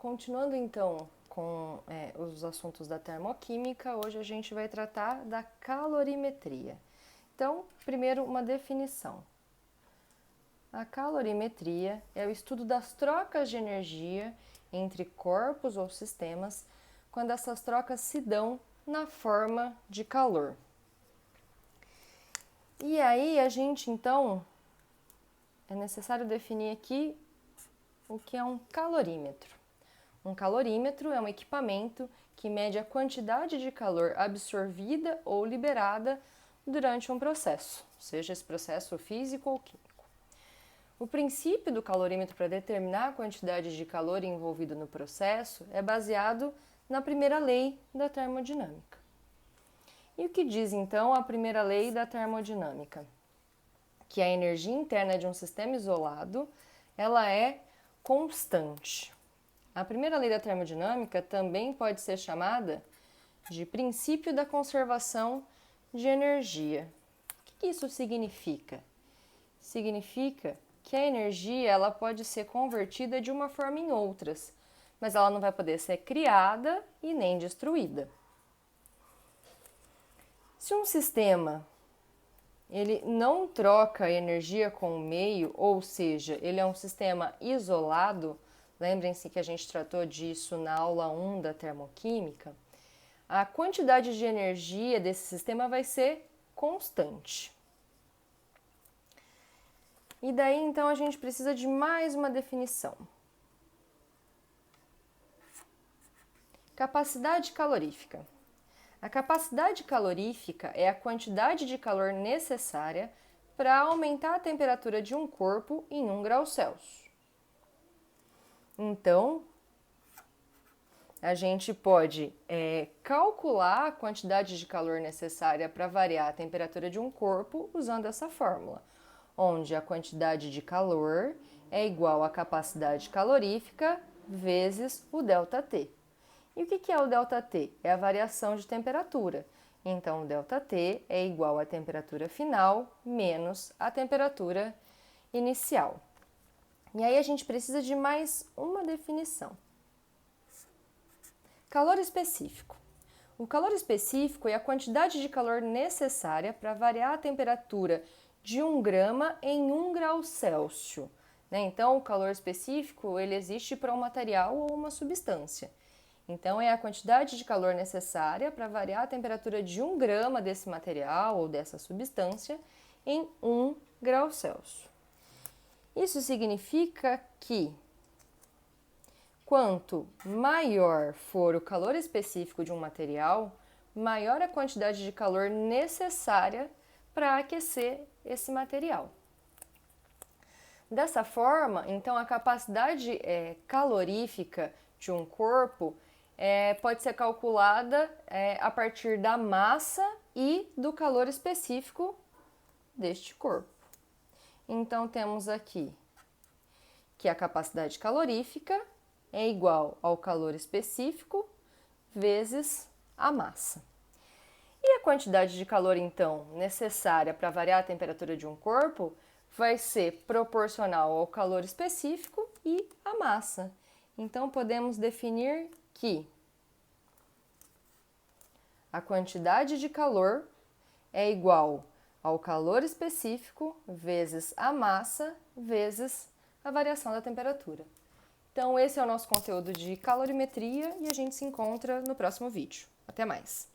Continuando então com os assuntos da termoquímica, hoje a gente vai tratar da calorimetria. Então, primeiro uma definição. A calorimetria é o estudo das trocas de energia entre corpos ou sistemas quando essas trocas se dão na forma de calor. E aí a gente então é necessário definir aqui o que é um calorímetro. Um calorímetro é um equipamento que mede a quantidade de calor absorvida ou liberada durante um processo, seja esse processo físico ou químico. O princípio do calorímetro para determinar a quantidade de calor envolvida no processo é baseado na primeira lei da termodinâmica. E o que diz então a primeira lei da termodinâmica? Que a energia interna de um sistema isolado, ela é constante. A primeira lei da termodinâmica também pode ser chamada de princípio da conservação de energia. O que isso significa? Significa que a energia ela pode ser convertida de uma forma em outras, mas ela não vai poder ser criada e nem destruída. Se um sistema ele não troca energia com o meio, ou seja, ele é um sistema isolado, lembrem-se que a gente tratou disso na aula 1 da termoquímica, a quantidade de energia desse sistema vai ser constante. E daí, então, a gente precisa de mais uma definição. Capacidade calorífica. A capacidade calorífica é a quantidade de calor necessária para aumentar a temperatura de um corpo em 1 grau Celsius. Então, a gente pode calcular a quantidade de calor necessária para variar a temperatura de um corpo usando essa fórmula, onde a quantidade de calor é igual à capacidade calorífica vezes o ΔT. E o que é o ΔT? É a variação de temperatura. Então, o ΔT é igual à temperatura final menos a temperatura inicial. E aí a gente precisa de mais uma definição. Calor específico. O calor específico é a quantidade de calor necessária para variar a temperatura de 1 grama em 1 grau Celsius. Então, o calor específico ele existe para um material ou uma substância. Então, é a quantidade de calor necessária para variar a temperatura de 1 grama desse material ou dessa substância em 1 grau Celsius. Isso significa que quanto maior for o calor específico de um material, maior a quantidade de calor necessária para aquecer esse material. Dessa forma, então, a capacidade calorífica de um corpo pode ser calculada a partir da massa e do calor específico deste corpo. Então, temos aqui que a capacidade calorífica é igual ao calor específico vezes a massa. E a quantidade de calor, então, necessária para variar a temperatura de um corpo vai ser proporcional ao calor específico e à massa. Então, podemos definir que a quantidade de calor é igual ao calor específico vezes a massa vezes a variação da temperatura. Então, esse é o nosso conteúdo de calorimetria e a gente se encontra no próximo vídeo. Até mais!